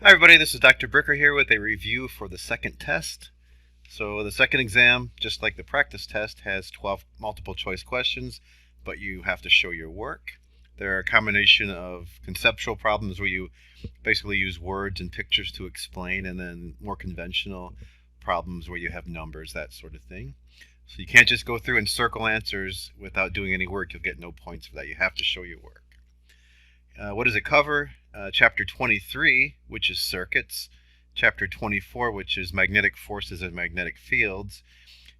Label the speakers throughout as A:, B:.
A: Hi everybody, this is Dr. Bricker here with a review for the second test. So the second exam, just like the practice test, has 12 multiple choice questions, but you have to show your work. They're a combination of conceptual problems where you basically use words and pictures to explain, and then more conventional problems where you have numbers, that sort of thing. So you can't just go through and circle answers without doing any work. You'll get no points for that. You have to show your work. What does it cover? Chapter 23, which is circuits, Chapter 24, which is magnetic forces and magnetic fields,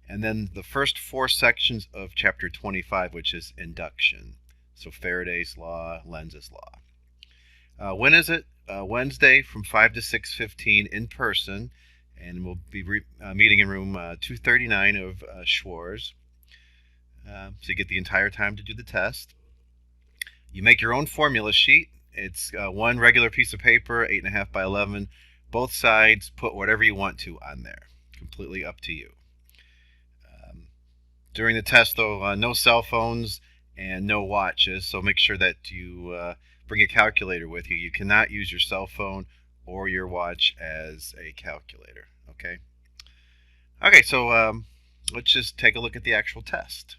A: and then the first four sections of Chapter 25, which is induction. So Faraday's law, Lenz's law. When is it? Wednesday from 5 to 6:15 in person, and we'll be meeting in room 239 of Schwarz. So you get the entire time to do the test. You make your own formula sheet. It's one regular piece of paper, 8.5 by 11. Both sides, put whatever you want to on there. Completely up to you. During the test, though, no cell phones and no watches, so make sure that you bring a calculator with you. You cannot use your cell phone or your watch as a calculator, okay? Okay, so let's just take a look at the actual test.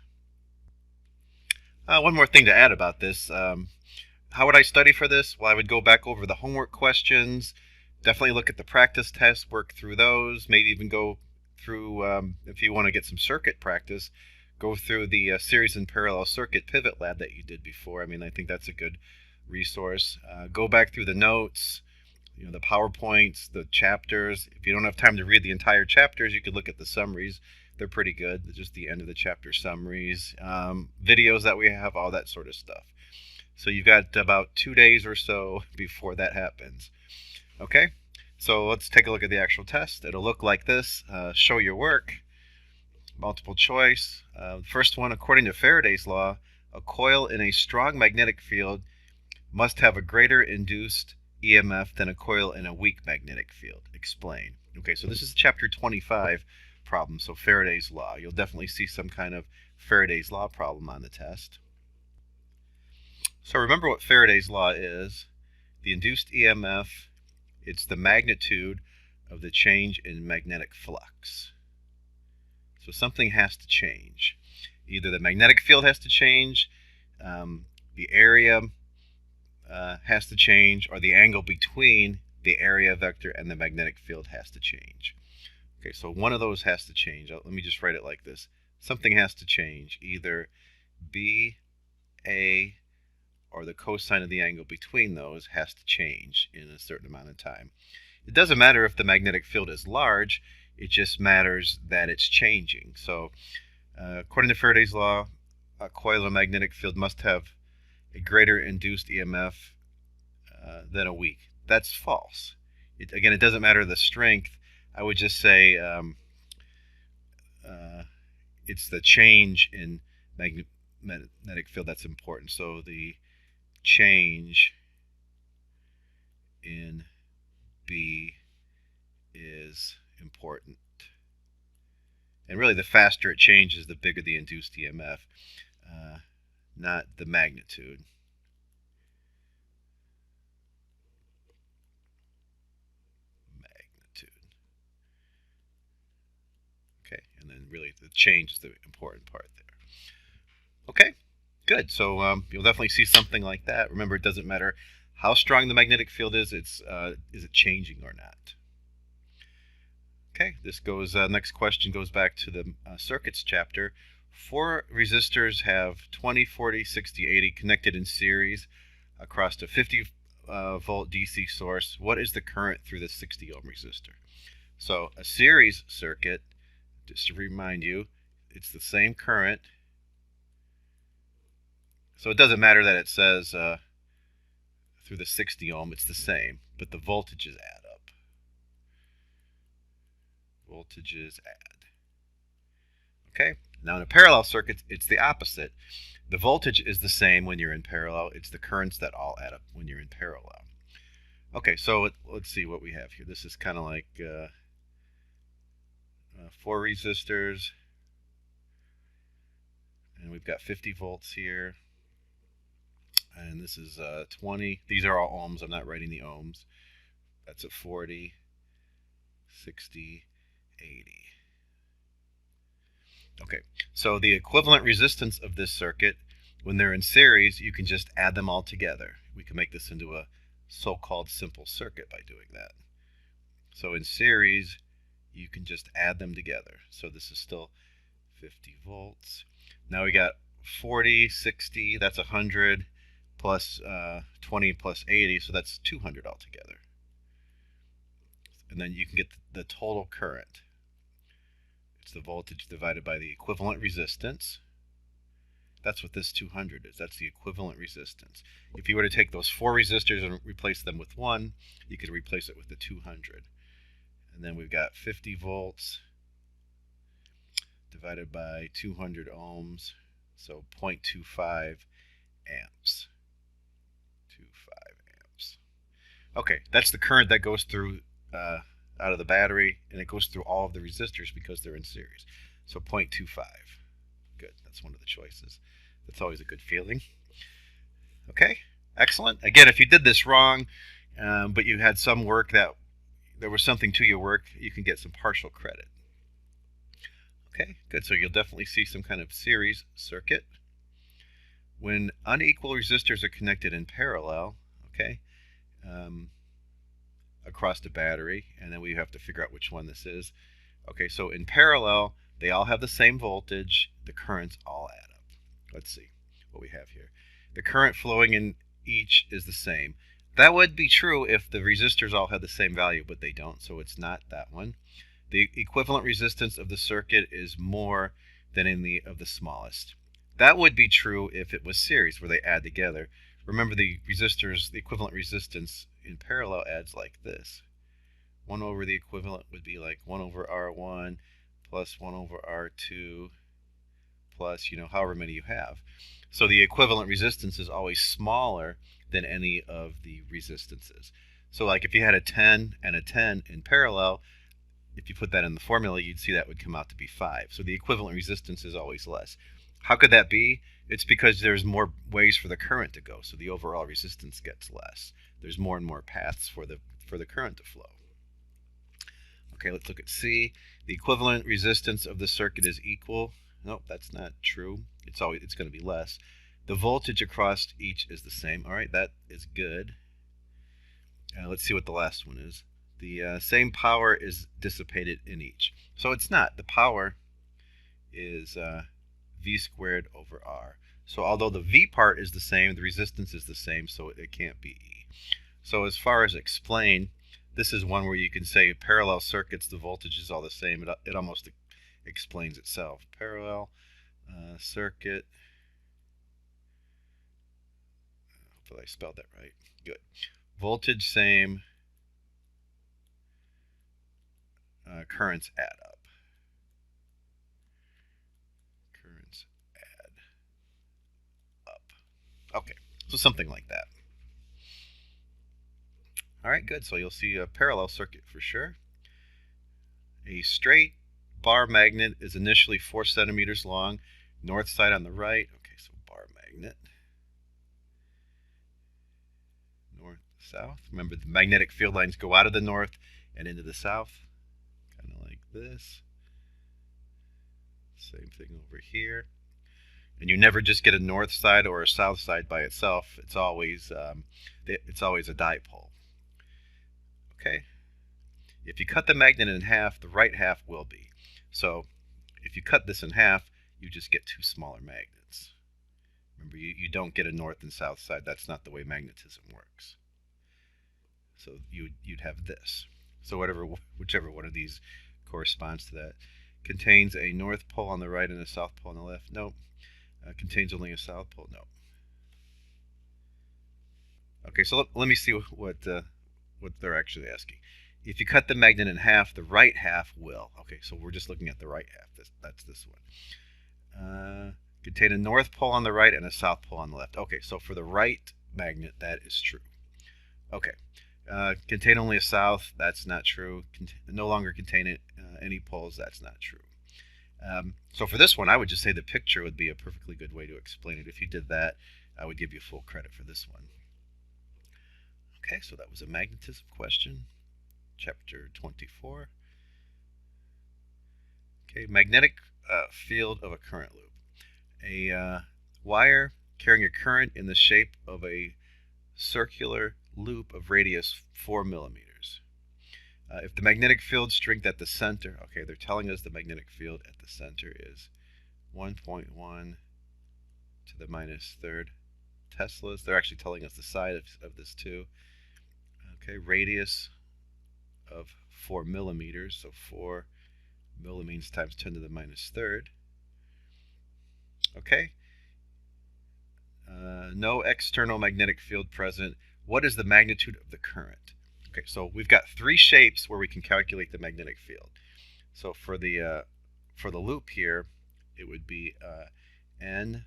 A: One more thing to add about this. How would I study for this? Well, I would go back over the homework questions, definitely look at the practice tests, work through those, maybe even go through, if you want to get some circuit practice, go through the series and parallel circuit pivot lab that you did before. I mean, I think that's a good resource. Go back through the notes, the PowerPoints, the chapters. If you don't have time to read the entire chapters, you could look at the summaries. They're pretty good. They're just the end of the chapter summaries, videos that we have, all that sort of stuff. So you've got about 2 days or so before that happens. Okay, so let's take a look at the actual test. It'll look like this. Show your work, multiple choice. First one, according to Faraday's law, a coil in a strong magnetic field must have a greater induced EMF than a coil in a weak magnetic field. Explain. Okay, so this is chapter 25 problem, so Faraday's law. You'll definitely see some kind of Faraday's law problem on the test. So remember what Faraday's law is. The induced EMF, it's the magnitude of the change in magnetic flux. So something has to change. Either the magnetic field has to change, the area has to change, or the angle between the area vector and the magnetic field has to change. Okay, so one of those has to change. Let me just write it like this. Something has to change. Either B, A, or the cosine of the angle between those has to change in a certain amount of time. It doesn't matter if the magnetic field is large, it just matters that it's changing. So according to Faraday's law, a coil of magnetic field must have a greater induced EMF than a weak. That's false. Again, it doesn't matter the strength. I would just say it's the change in magnetic field that's important. So the change in B is important. And really, the faster it changes, the bigger the induced EMF, not the magnitude. Okay, and then really the change is the important part there. Okay, good. So you'll definitely see something like that. Remember, it doesn't matter how strong the magnetic field is. Is it changing or not? Okay, this goes. Next question goes back to the circuits chapter. 4 resistors have 20, 40, 60, 80 connected in series across a 50 volt DC source. What is the current through the 60 ohm resistor? So a series circuit, just to remind you, it's the same current. So it doesn't matter that it says through the 60 ohm, it's the same, but the voltages add up. Voltages add. Okay, now in a parallel circuit, it's the opposite. The voltage is the same when you're in parallel. It's the currents that all add up when you're in parallel. Okay, so let's see what we have here. This is kind of like 4 resistors, and we've got 50 volts here, and this is 20. These are all ohms. I'm not writing the ohms. That's at 40, 60, 80. Okay, so the equivalent resistance of this circuit, when they're in series, you can just add them all together. We can make this into a so-called simple circuit by doing that. So in series, you can just add them together. So this is still 50 volts. Now we got 40, 60, that's 100, plus 20 plus 80, so that's 200 altogether. And then you can get the total current. It's the voltage divided by the equivalent resistance. That's what this 200 is. That's the equivalent resistance. If you were to take those 4 resistors and replace them with 1, you could replace it with the 200. And then we've got 50 volts divided by 200 ohms, so 0.25 amps. 25 amps. Okay, that's the current that goes through out of the battery, and it goes through all of the resistors because they're in series. So 0.25. Good, that's one of the choices. That's always a good feeling. Okay, excellent. Again, if you did this wrong, but you had some work that there was something to your work, you can get some partial credit. Okay, good. So you'll definitely see some kind of series circuit. When unequal resistors are connected in parallel, okay, across the battery, and then we have to figure out which one this is. Okay, so in parallel, they all have the same voltage. The currents all add up. Let's see what we have here. The current flowing in each is the same. That would be true if the resistors all had the same value, but they don't, so it's not that one. The equivalent resistance of the circuit is more than any of the smallest. That would be true if it was series, where they add together. Remember, the resistors, the equivalent resistance in parallel adds like this. 1 over the equivalent would be like 1 over R1 plus 1 over R2 plus, however many you have. So the equivalent resistance is always smaller than any of the resistances. So like if you had a 10 and a 10 in parallel, if you put that in the formula, you'd see that would come out to be 5. So the equivalent resistance is always less. How could that be? It's because there's more ways for the current to go, so the overall resistance gets less. There's more and more paths for the current to flow. Okay, let's look at C. The equivalent resistance of the circuit is equal. Nope, that's not true. It's going to be less. The voltage across each is the same. All right, that is good. Let's see what the last one is. The same power is dissipated in each. So it's not. The power is V squared over R. So although the V part is the same, the resistance is the same, so it can't be E. So as far as explain, this is one where you can say parallel circuits, the voltage is all the same. It almost explains itself. Parallel circuit. Hopefully I spelled that right. Good. Voltage same. Currents add up. Currents add up. Okay, so something like that. All right, good. So you'll see a parallel circuit for sure. A straight bar magnet is initially 4 centimeters long, north side on the right. Okay, so bar magnet. North, south. Remember, the magnetic field lines go out of the north and into the south. Kind of like this. Same thing over here. And you never just get a north side or a south side by itself. It's always a dipole. Okay. If you cut the magnet in half, the right half will be. So if you cut this in half, you just get 2 smaller magnets. Remember, you don't get a north and south side. That's not the way magnetism works. So you'd have this. So whichever one of these corresponds to that. Contains a north pole on the right and a south pole on the left. Nope. Contains only a south pole. No. Okay, so let me see what they're actually asking. If you cut the magnet in half, the right half will. Okay, so we're just looking at the right half. That's this one. Contain a north pole on the right and a south pole on the left. Okay, so for the right magnet, that is true. Okay. Contain only a south. That's not true. No longer contain any poles. That's not true. So for this one, I would just say the picture would be a perfectly good way to explain it. If you did that, I would give you full credit for this one. Okay, so that was a magnetism question. chapter 24. Okay, magnetic field of a current loop. A wire carrying a current in the shape of a circular loop of radius 4 millimeters. If the magnetic field strength at the center, okay, they're telling us the magnetic field at the center is 1.1 to the minus third Teslas. They're actually telling us the side of this too. Okay, radius of 4 millimeters, so 4 millimeters times 10 to the minus third. Okay, no external magnetic field present. What is the magnitude of the current? Okay, so we've got three shapes where we can calculate the magnetic field. So for the loop here, it would be n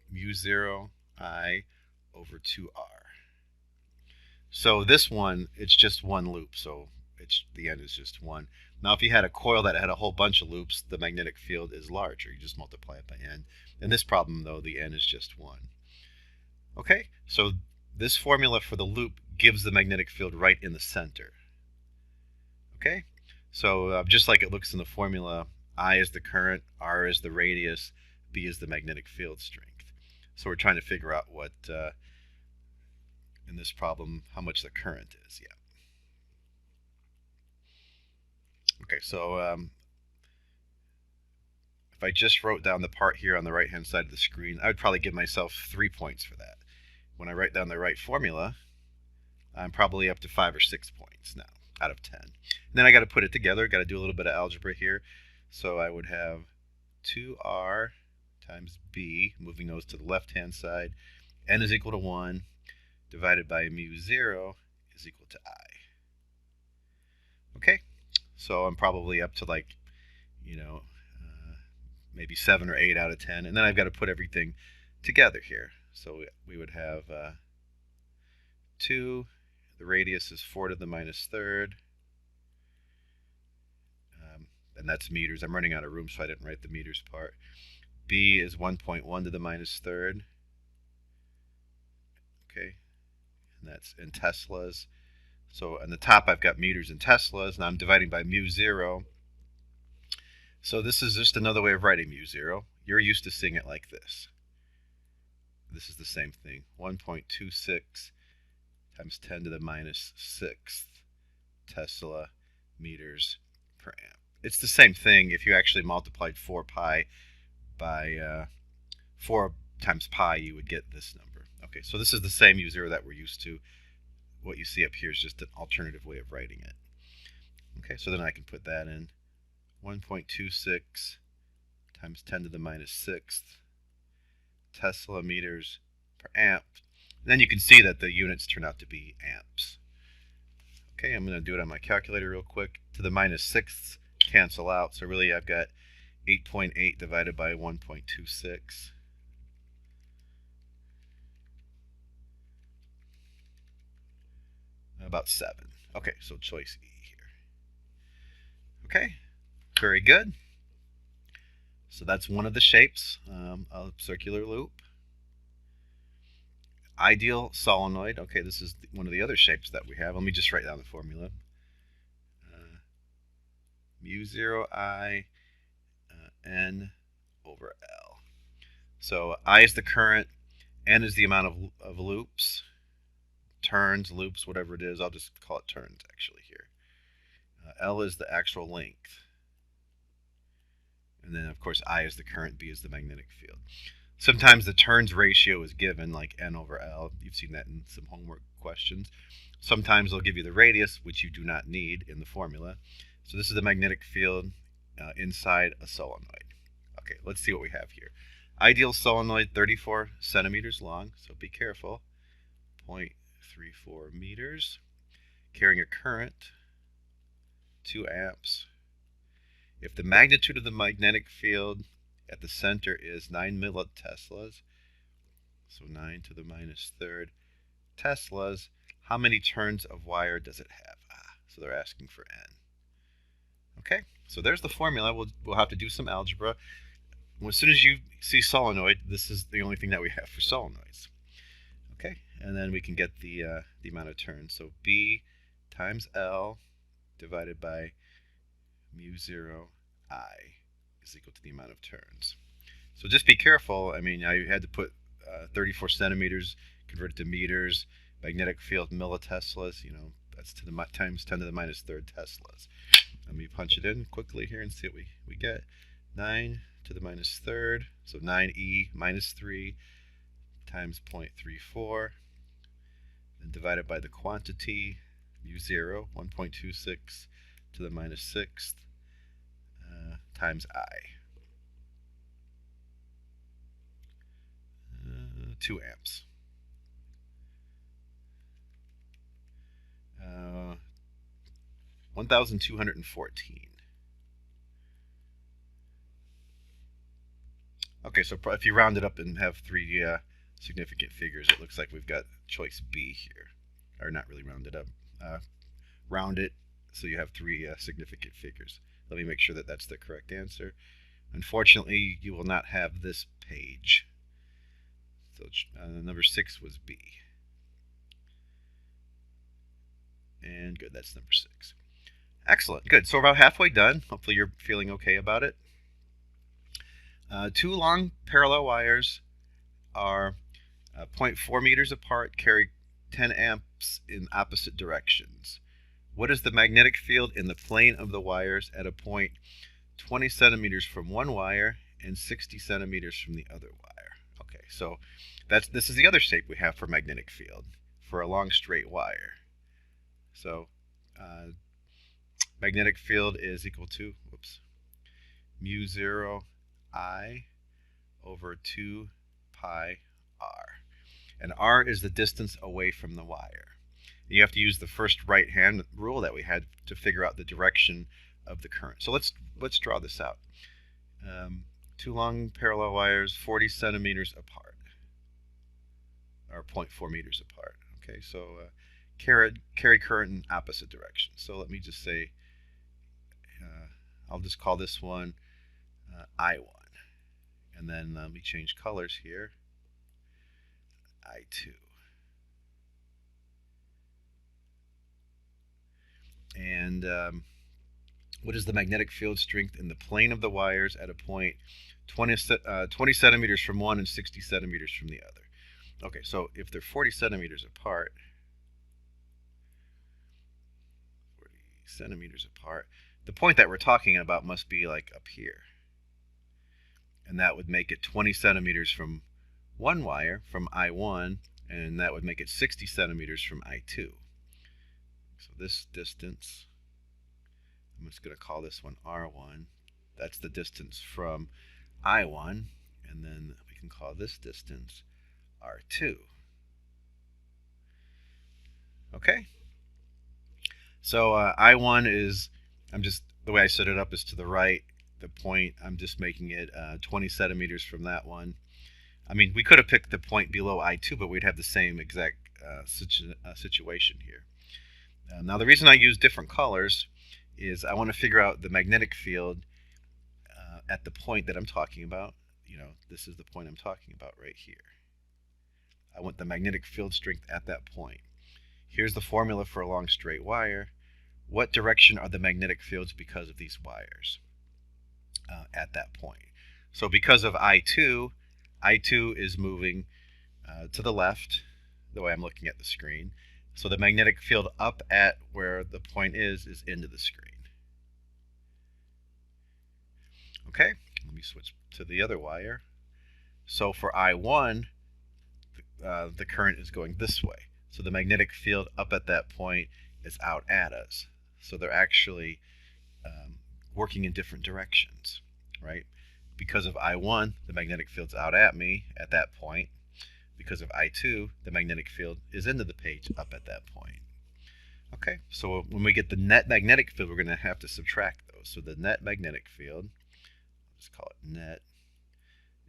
A: mu 0 I over 2r. So this one, it's just one loop, so the n is just 1. Now if you had a coil that had a whole bunch of loops, the magnetic field is larger. You just multiply it by n. In this problem, though, the n is just 1. Okay, so this formula for the loop gives the magnetic field right in the center. Okay, so just like it looks in the formula, I is the current, R is the radius, B is the magnetic field strength. So we're trying to figure out what, in this problem, how much the current is. Yeah. Okay, so if I just wrote down the part here on the right-hand side of the screen, I would probably give myself 3 points for that. When I write down the right formula, I'm probably up to 5 or 6 points now out of 10. And then I got to put it together, got to do a little bit of algebra here. So I would have 2r times b, moving those to the left-hand side, n is equal to 1, divided by mu 0 is equal to I. Okay, so I'm probably up to like, maybe 7 or 8 out of 10. And then I've got to put everything together here. So we would have 2, the radius is 4 to the minus third, and that's meters. I'm running out of room, so I didn't write the meters part. B is 1.1 to the minus third. Okay, and that's in Teslas. So on the top I've got meters and Teslas, and I'm dividing by mu 0. So this is just another way of writing mu 0. You're used to seeing it like this. This is the same thing, 1.26 times 10 to the minus 6th Tesla meters per amp. It's the same thing if you actually multiplied 4 pi by 4 times pi, you would get this number. Okay, so this is the same mu 0 that we're used to. What you see up here is just an alternative way of writing it. Okay, so then I can put that in 1.26 times 10 to the minus 6th Tesla meters per amp. And then you can see that the units turn out to be amps. Okay, I'm going to do it on my calculator real quick. To the minus 6ths cancel out, so really I've got 8.8 divided by 1.26. About 7. Okay, so choice E here. Okay, very good. So that's one of the shapes of circular loop. Ideal solenoid. Okay, this is one of the other shapes that we have. Let me just write down the formula. Mu 0 I n over L. So I is the current, n is the amount of loops, turns, loops, whatever it is. I'll just call it turns actually here. L is the actual length. And then, of course, I is the current, B is the magnetic field. Sometimes the turns ratio is given, like n over L. You've seen that in some homework questions. Sometimes they'll give you the radius, which you do not need in the formula. So this is the magnetic field inside a solenoid. Okay, let's see what we have here. Ideal solenoid, 34 centimeters long, so be careful. 0.34 meters. Carrying a current, 2 amps. If the magnitude of the magnetic field at the center is 9 milliteslas, so 9 to the minus third Teslas, how many turns of wire does it have? So they're asking for n. Okay, so there's the formula. We'll have to do some algebra. As soon as you see solenoid, this is the only thing that we have for solenoids. Okay, and then we can get the amount of turns. So B times L divided by mu 0 I is equal to the amount of turns. So just be careful. I mean, I had to put 34 centimeters converted to meters, magnetic field milliteslas, that's to the times 10 to the minus third teslas. Let me punch it in quickly here and see what we get. 9 to the minus third, so 9e minus 3 times 0.34, and divided by the quantity, mu 0, 1.26 to the minus sixth, times I. 2 amps. 1,214. Okay, so if you round it up and have 3 significant figures, it looks like we've got choice B here. Or not really round it up. Round it so you have 3 significant figures. Let me make sure that that's the correct answer. Unfortunately, you will not have this page. So number 6 was B. And good, that's number 6. Excellent, good. So we're about halfway done. Hopefully you're feeling okay about it. 2 long parallel wires are 0.4 meters apart, carry 10 amps in opposite directions. What is the magnetic field in the plane of the wires at a point 20 centimeters from one wire and 60 centimeters from the other wire? Okay, so this is the other shape we have for magnetic field for a long straight wire. So magnetic field is equal to, mu 0 I over 2 pi r. And r is the distance away from the wire. You have to use the first right hand rule that we had to figure out the direction of the current. So let's draw this out. 2 long parallel wires, 40 centimeters apart, or 0.4 meters apart. Okay, so carry current in opposite directions. So let me just say, I'll just call this one I1. And then let me change colors here. I2. And what is the magnetic field strength in the plane of the wires at a point 20 centimeters from one and 60 centimeters from the other? Okay, so if they're 40 centimeters apart, the point that we're talking about must be like up here. And that would make it 20 centimeters from one wire, from I1, and that would make it 60 centimeters from I2. So this distance, I'm just going to call this one R1. That's the distance from I1, and then we can call this distance R2. Okay? So I1 is, the way I set it up is to the right. The point, I'm just making it 20 centimeters from that one. I mean, we could have picked the point below I2, but we'd have the same exact situation here. Now, the reason I use different colors is I want to figure out the magnetic field at the point that I'm talking about. This is the point I'm talking about right here. I want the magnetic field strength at that point. Here's the formula for a long straight wire. What direction are the magnetic fields because of these wires at that point? So because of I2 is moving to the left, the way I'm looking at the screen. So the magnetic field up at where the point is into the screen. Okay, let me switch to the other wire. So for I1, the current is going this way. So the magnetic field up at that point is out at us. So they're actually working in different directions, right? Because of I1, the magnetic field's out at me at that point. Because of I2, the magnetic field is into the page up at that point. Okay, so when we get the net magnetic field, we're going to have to subtract those. So the net magnetic field, let's call it net,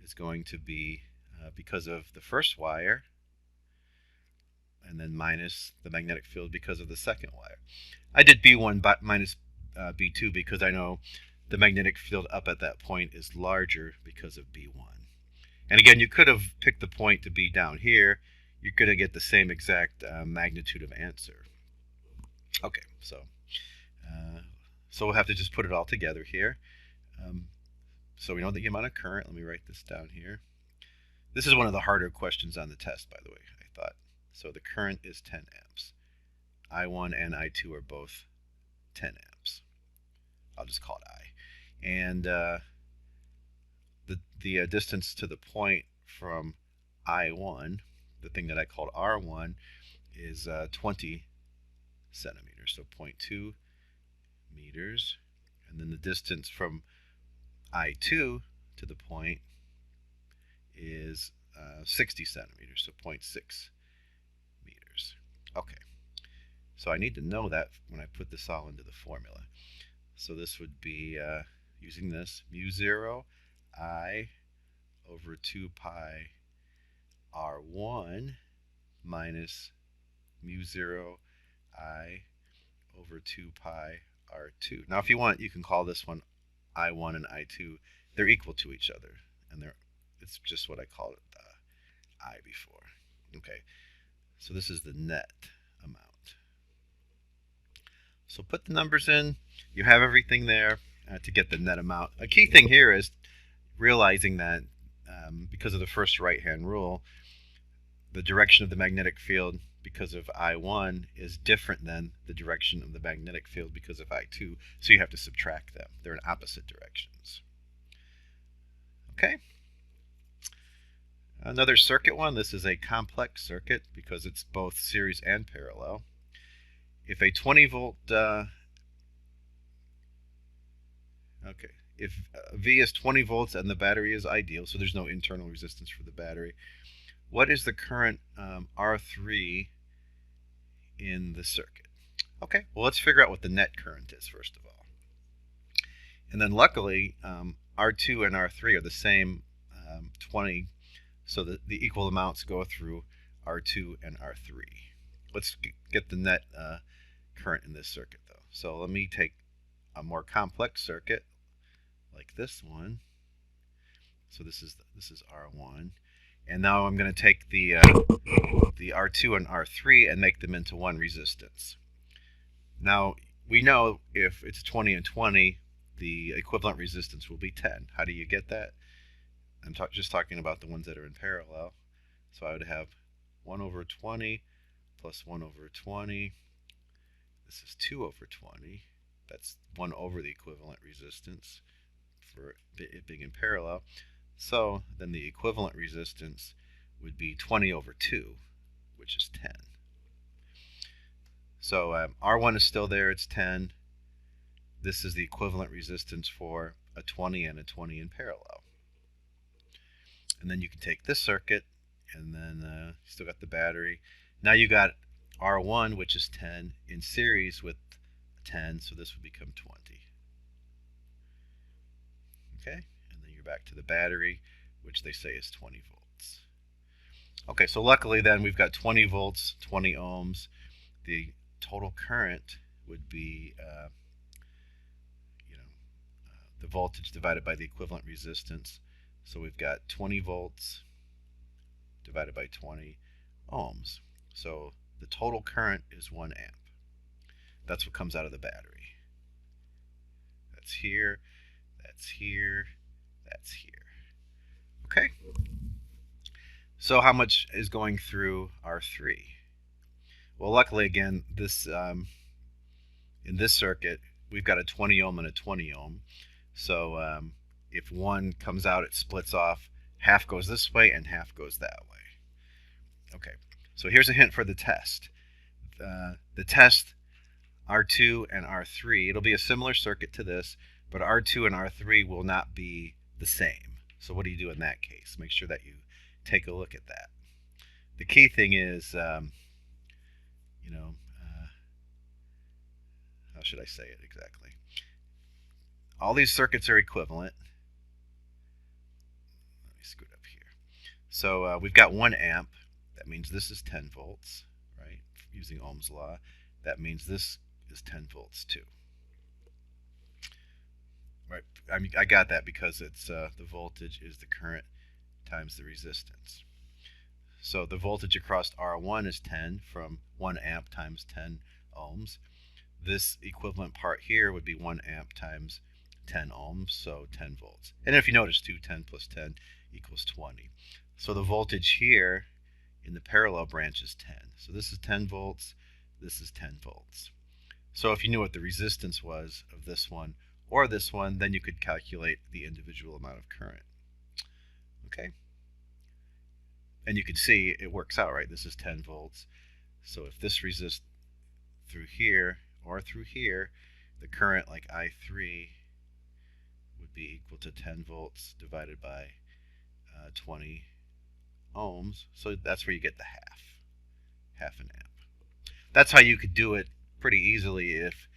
A: is going to be because of the first wire, and then minus the magnetic field because of the second wire. I did B1 minus B2 because I know the magnetic field up at that point is larger because of B1. And again, you could have picked the point to be down here. you're going to get the same exact magnitude of answer. Okay, uh, so we'll have to just put it all together here. Um, so we know the amount of current. Let me write this down here. This is one of the harder questions on the test, by the way, I thought. So the current is 10 amps. I1 and I2 are both 10 amps. I'll just call it I. And the distance to the point from I1, the thing that I called R1, is 20 centimeters, so 0.2 meters. And then the distance from I2 to the point is 60 centimeters, so 0.6 meters. Okay, so I need to know that when I put this all into the formula. So this would be, using this, mu 0 I over 2 pi R1 minus mu 0 I over 2 pi R2. Now if you want, you can call this one I1 and I2. They're equal to each other, and it's just what I called it I before. Okay, so this is the net amount. So put the numbers in. You have everything there to get the net amount. A key thing here is realizing that because of the first right-hand rule, the direction of the magnetic field because of I1 is different than the direction of the magnetic field because of I2, so you have to subtract them. They're in opposite directions. Okay. Another circuit one. This is a complex circuit because it's both series and parallel. If a 20 volt if V is 20 volts and the battery is ideal, so there's no internal resistance for the battery, what is the current R3 in the circuit? Okay, well, let's figure out what the net current is first of all. And then luckily, R2 and R3 are the same 20, so the equal amounts go through R2 and R3. Let's get the net current in this circuit though. So let me take a more complex circuit like this one. So this is R1, and now I'm going to take the R2 and R3 and make them into one resistance. Now we know if it's 20 and 20, the equivalent resistance will be 10. How do you get that? I'm just talking about the ones that are in parallel. So I would have 1 over 20 plus 1 over 20. This is 2 over 20. That's 1 over the equivalent resistance for it being in parallel. So then the equivalent resistance would be 20 over 2, which is 10. So R1 is still there, it's 10. This is the equivalent resistance for a 20 and a 20 in parallel. And then you can take this circuit, and then you still got the battery. Now you got R1, which is 10, in series with 10, so this would become 20. Okay, and then you're back to the battery, which they say is 20 volts. Okay, so luckily then we've got 20 volts, 20 ohms. The total current would be the voltage divided by the equivalent resistance. So we've got 20 volts divided by 20 ohms. So the total current is 1 amp. That's what comes out of the battery. That's here, that's here, that's here. Okay? So how much is going through R3? Well, luckily, again, this in this circuit, we've got a 20 ohm and a 20 ohm. So if one comes out, it splits off. Half goes this way and half goes that way. Okay, so here's a hint for the test. The test, R2 and R3, it'll be a similar circuit to this, but R2 and R3 will not be the same. So what do you do in that case? Make sure that you take a look at that. The key thing is, how should I say it exactly? All these circuits are equivalent. Let me scoot up here. So we've got 1 amp. That means this is 10 volts, right? Using Ohm's law. That means this is 10 volts too. Right? I mean, I got that because it's the voltage is the current times the resistance. So the voltage across R1 is 10 from 1 amp times 10 ohms. This equivalent part here would be 1 amp times 10 ohms, so 10 volts. And if you notice too, 10 plus 10 equals 20. So the voltage here in the parallel branch is 10. So this is 10 volts, this is 10 volts. So if you knew what the resistance was of this one or this one, then you could calculate the individual amount of current. Okay? And you can see it works out, right? This is 10 volts. So if this resists through here or through here, the current like I3 would be equal to 10 volts divided by 20 ohms. So that's where you get the half an amp. That's how you could do it pretty easily if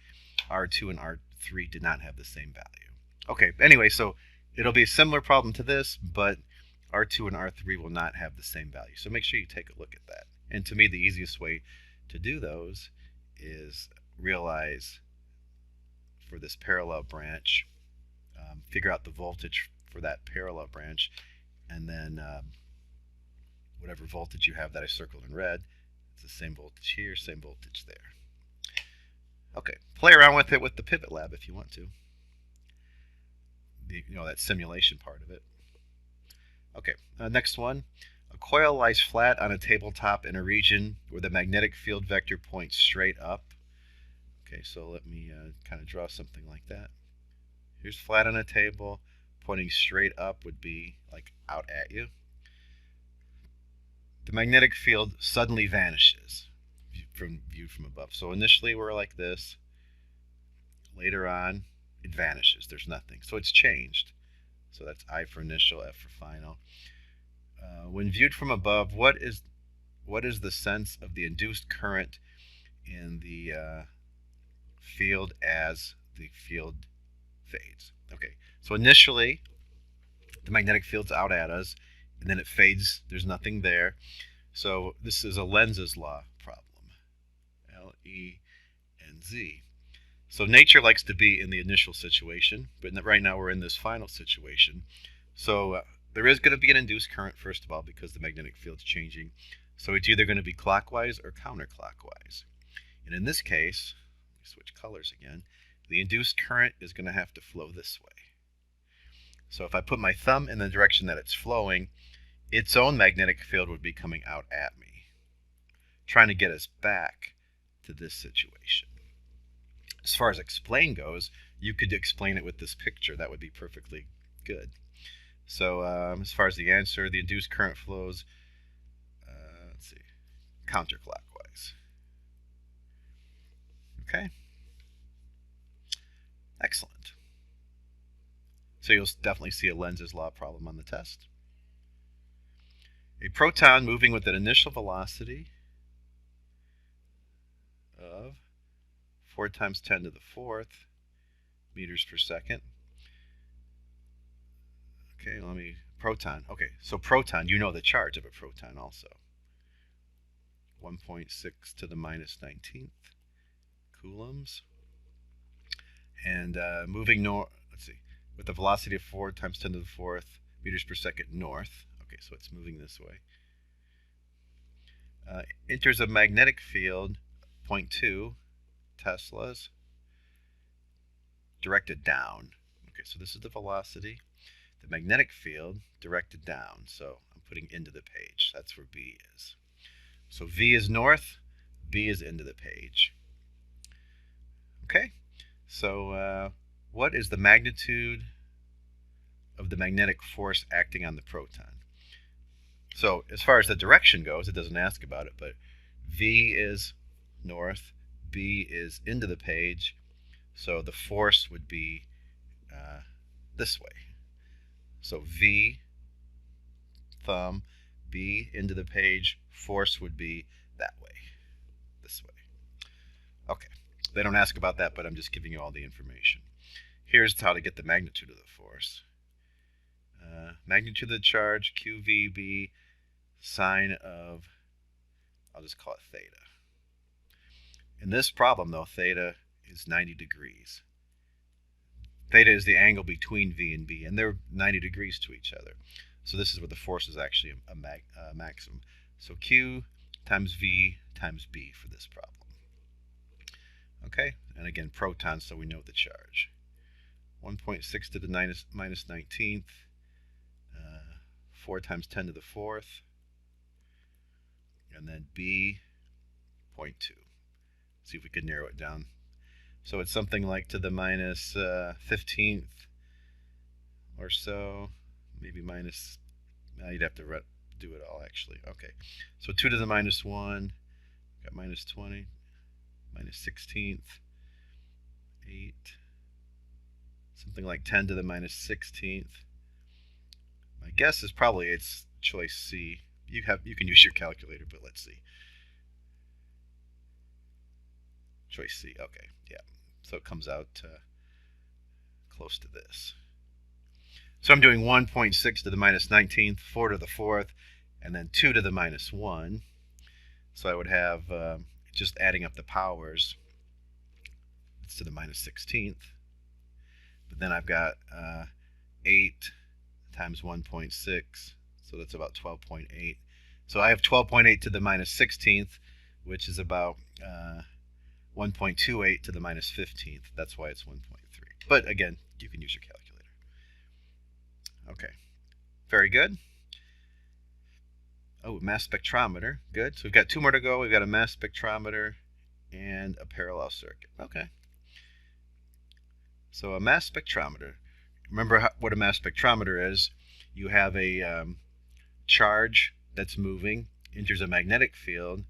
A: R2 and R3 did not have the same value. Okay, anyway, so it'll be a similar problem to this, but R2 and R3 will not have the same value. So make sure you take a look at that. And to me, the easiest way to do those is realize for this parallel branch, figure out the voltage for that parallel branch, and then whatever voltage you have that I circled in red, it's the same voltage here, same voltage there. Okay, play around with it with the Pivot Lab if you want to. That simulation part of it. Okay, next one. A coil lies flat on a tabletop in a region where the magnetic field vector points straight up. Okay, so let me kind of draw something like that. Here's flat on a table, pointing straight up would be like out at you. The magnetic field suddenly vanishes viewed from above. So initially we're like this. Later on, it vanishes. There's nothing. So it's changed. So that's I for initial, F for final. When viewed from above, what is the sense of the induced current in the field as the field fades? Okay, so initially the magnetic field's out at us, and then it fades. There's nothing there. So this is a Lenz's law problem. L-E-N-Z. So nature likes to be in the initial situation, but right now we're in this final situation. So there is going to be an induced current, first of all, because the magnetic field's changing. So it's either going to be clockwise or counterclockwise. And in this case, let me switch colors again, the induced current is going to have to flow this way. So if I put my thumb in the direction that it's flowing, its own magnetic field would be coming out at me, trying to get us back to this situation. As far as explain goes, you could explain it with this picture. That would be perfectly good. So as far as the answer, the induced current flows, let's see, counterclockwise. Okay. Excellent. So you'll definitely see a Lenz's law problem on the test. A proton moving with an initial velocity of 4 times 10 to the 4th meters per second. Okay, proton. Okay, so proton, you know the charge of a proton also. 1.6 to the minus 19th coulombs. And moving with a velocity of 4 times 10 to the 4th meters per second north. Okay, so it's moving this way. Enters a magnetic field, 0.2 Teslas, directed down. Okay, so this is the velocity. The magnetic field directed down. So I'm putting into the page. That's where B is. So V is north, B is into the page. Okay, so what is the magnitude of the magnetic force acting on the proton? So as far as the direction goes, it doesn't ask about it, but V is north, B is into the page, so the force would be this way. So V, thumb, B, into the page, force would be that way, this way. Okay, they don't ask about that, but I'm just giving you all the information. Here's how to get the magnitude of the force. Magnitude of the charge, QVB, sine of, I'll just call it theta. In this problem, though, theta is 90 degrees. Theta is the angle between V and B, and they're 90 degrees to each other. So this is where the force is actually a maximum. So Q times V times B for this problem. Okay, and again, protons, so we know the charge. 1.6 to the minus 19th, 4 times 10 to the 4th, and then B, 0.2. See if we could narrow it down. So it's something like to the minus 15th or so, maybe minus, you'd have to do it all actually. Okay, so 2 to the minus 1, got minus 20, minus 16th, 8, something like 10 to the minus 16th. My guess is probably it's choice C. You can use your calculator, but let's see. Choice C. Okay, yeah. So it comes out close to this. So I'm doing 1.6 to the minus 19th, 4 to the 4th, and then 2 to the minus 1. So I would have, just adding up the powers, it's to the minus 16th. But then I've got 8 times 1.6, so that's about 12.8. So I have 12.8 to the minus 16th, which is about 1.28 to the minus 15th. That's why it's 1.3. But again, you can use your calculator. Okay, very good. Oh, mass spectrometer, good. So we've got 2 more to go. We've got a mass spectrometer and a parallel circuit. Okay. So a mass spectrometer. Remember what a mass spectrometer is. You have a charge that's moving, enters a magnetic field.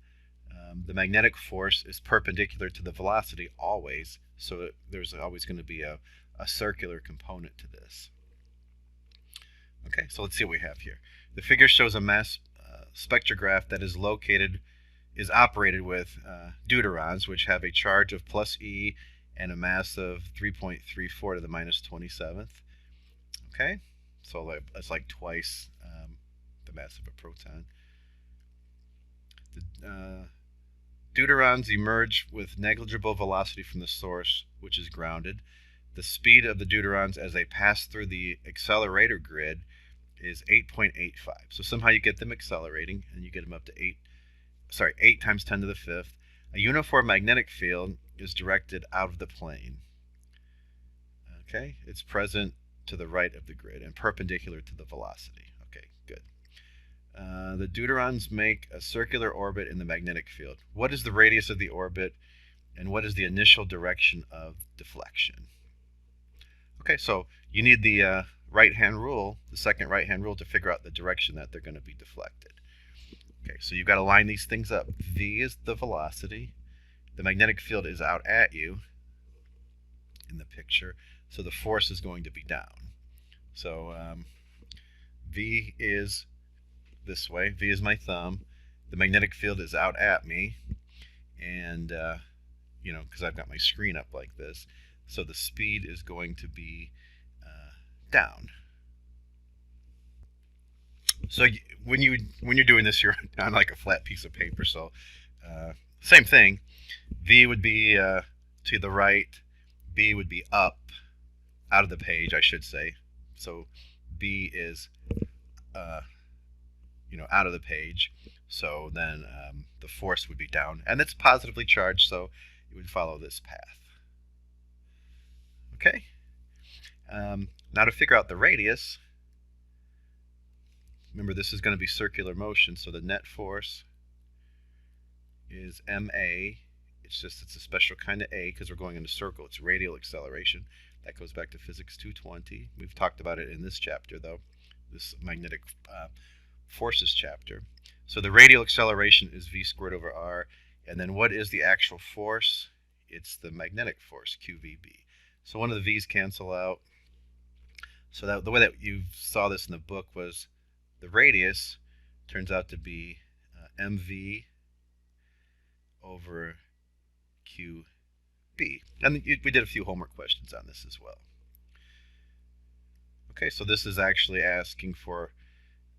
A: The magnetic force is perpendicular to the velocity always, so there's always going to be a circular component to this. Okay, so let's see what we have here. The figure shows a mass spectrograph that is operated with deuterons, which have a charge of plus E and a mass of 3.34 to the minus 27th. Okay, so that's like twice the mass of a proton. The deuterons emerge with negligible velocity from the source, which is grounded. The speed of the deuterons as they pass through the accelerator grid is 8.85. So somehow you get them accelerating, and you get them up to 8 times 10 to the 5th. A uniform magnetic field is directed out of the plane. Okay, it's present to the right of the grid and perpendicular to the velocity. Okay, good. The deuterons make a circular orbit in the magnetic field. What is the radius of the orbit, and what is the initial direction of deflection? Okay, so you need the right-hand rule, the second right-hand rule, to figure out the direction that they're going to be deflected. Okay, so you've got to line these things up. V is the velocity. The magnetic field is out at you in the picture, so the force is going to be down. So V is this way. V is my thumb. The magnetic field is out at me, and because I've got my screen up like this, so the speed is going to be down. So when you're doing this, you're on like a flat piece of paper. So same thing. V would be to the right. B would be up, out of the page, I should say. So B is out of the page. So then the force would be down, and it's positively charged, so it would follow this path. Okay. Now to figure out the radius, remember this is going to be circular motion, so the net force is ma. It's a special kind of a because we're going in a circle. It's radial acceleration. That goes back to physics 220. We've talked about it in this chapter, though, this magnetic forces chapter. So the radial acceleration is v squared over r, and then what is the actual force? It's the magnetic force, qvb. So one of the v's cancel out. So that the way that you saw this in the book was the radius turns out to be mv over qb. And we did a few homework questions on this as well. Okay, so this is actually asking for,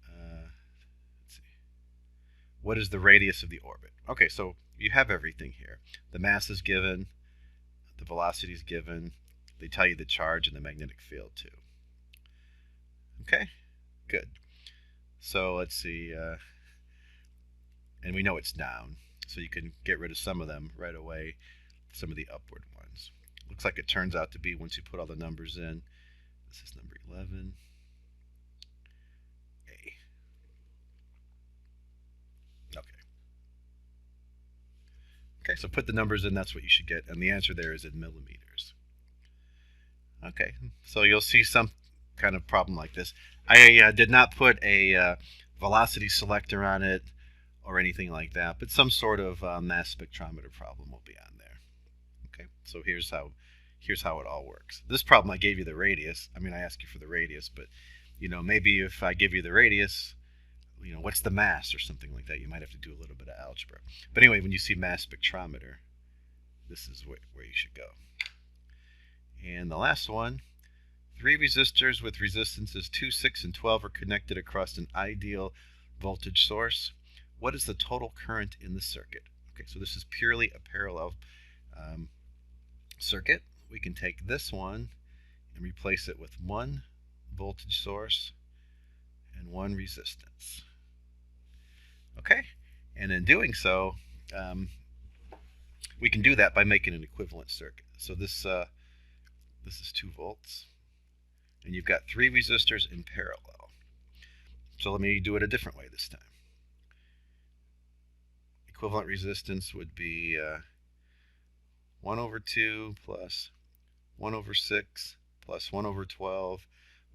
A: let's see, what is the radius of the orbit? Okay, so you have everything here. The mass is given, the velocity is given, they tell you the charge and the magnetic field too. Okay, good. So let's see, and we know it's down, so you can get rid of some of them right away, some of the upward ones. Looks like it turns out to be, once you put all the numbers in, this is number 11, A. Okay. Okay, so put the numbers in, that's what you should get, and the answer there is in millimeters. Okay, so you'll see some kind of problem like this. I did not put a velocity selector on it or anything like that, but some sort of mass spectrometer problem will be on there. Okay, so here's how it all works. This problem, I gave you the radius. I mean, I asked you for the radius, but maybe if I give you the radius, what's the mass or something like that, you might have to do a little bit of algebra. But anyway, when you see mass spectrometer, this is where you should go. And the last one, 3 resistors with resistances 2, 6, and 12 are connected across an ideal voltage source. What is the total current in the circuit? Okay, so this is purely a parallel circuit. We can take this one and replace it with 1 voltage source and 1 resistance. Okay, and in doing so, we can do that by making an equivalent circuit. So this is 2 volts, and you've got 3 resistors in parallel. So let me do it a different way this time. Equivalent resistance would be 1 over 2 plus 1 over 6 plus 1 over 12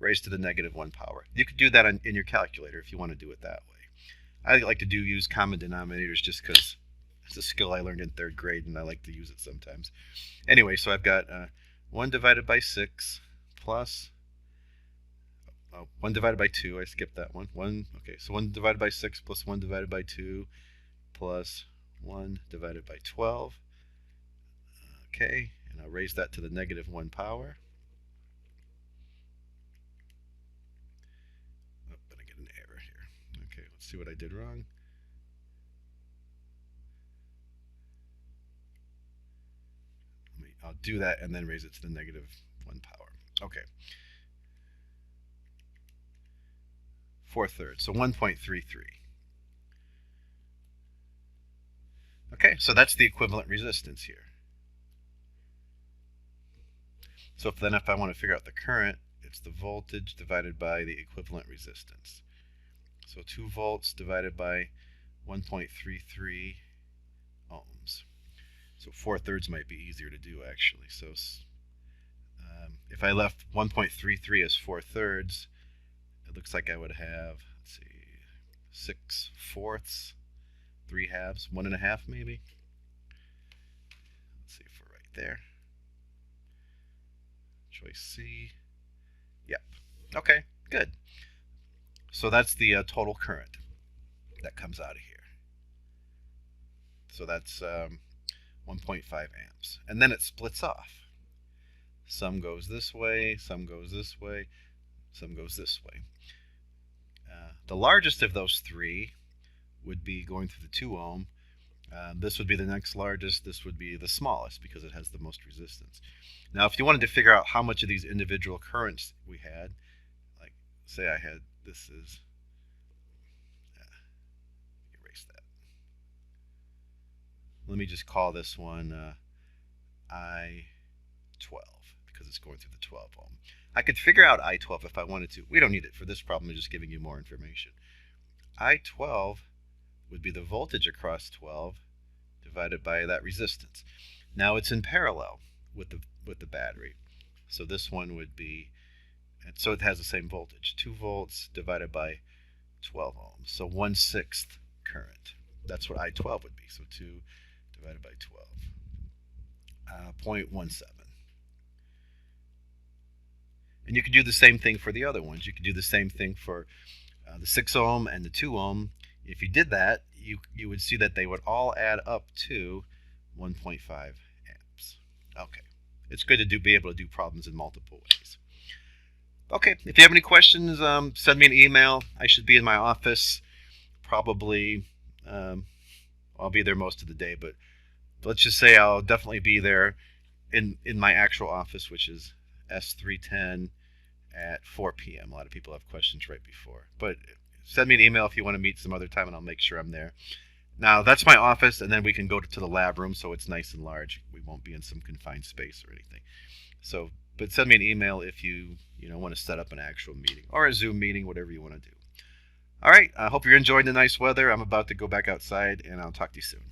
A: raised to the negative 1 power. You could do that in your calculator if you want to do it that way. I like to use common denominators just because it's a skill I learned in 3rd grade and I like to use it sometimes. Anyway, so I've got 1 divided by 6 plus 1 divided by 2. I skipped that one. Okay, so 1 divided by 6 plus 1 divided by 2 plus 1 divided by 12. Okay, and I'll raise that to the negative 1 power. Oh, but I get an error here. Okay, let's see what I did wrong. I'll do that and then raise it to the negative 1 power. Okay. 4/3, so 1.33. Okay, so that's the equivalent resistance here. So if I want to figure out the current, it's the voltage divided by the equivalent resistance. So 2 volts divided by 1.33 ohms. So 4/3 might be easier to do actually. So if I left 1.33 as 4/3, it looks like I would have, let's see, 6/4, 3/2, 1.5 maybe. Let's see for right there. Choice C. Yep. Okay, good. So that's the total current that comes out of here. So that's 1.5 amps. And then it splits off. Some goes this way, some goes this way, some goes this way. The largest of those 3 would be going through the 2 ohm. This would be the next largest. This would be the smallest because it has the most resistance. Now, if you wanted to figure out how much of these individual currents we had, like say I had, this is, erase that. Let me just call this one I12 because it's going through the 12 ohm. I could figure out I12 if I wanted to. We don't need it for this problem. I'm just giving you more information. I12 would be the voltage across 12 divided by that resistance. Now it's in parallel with the battery. So this one would be, and so it has the same voltage, 2 volts divided by 12 ohms. So 1/6 current. That's what I12 would be. So 2 divided by 12. 0.17. And you could do the same thing for the other ones. You could do the same thing for the 6 ohm and the 2 ohm. If you did that, you would see that they would all add up to 1.5 amps. Okay, it's good to be able to do problems in multiple ways. Okay, if you have any questions, send me an email. I should be in my office probably. I'll be there most of the day, but let's just say I'll definitely be there in my actual office, which is S310 at 4 p.m. A lot of people have questions right before, but send me an email if you want to meet some other time, and I'll make sure I'm there. Now that's my office, and then we can go to the lab room, so it's nice and large. We won't be in some confined space or anything. So, but send me an email if you want to set up an actual meeting or a Zoom meeting, whatever you want to do. All right. I hope you're enjoying the nice weather. I'm about to go back outside, and I'll talk to you soon.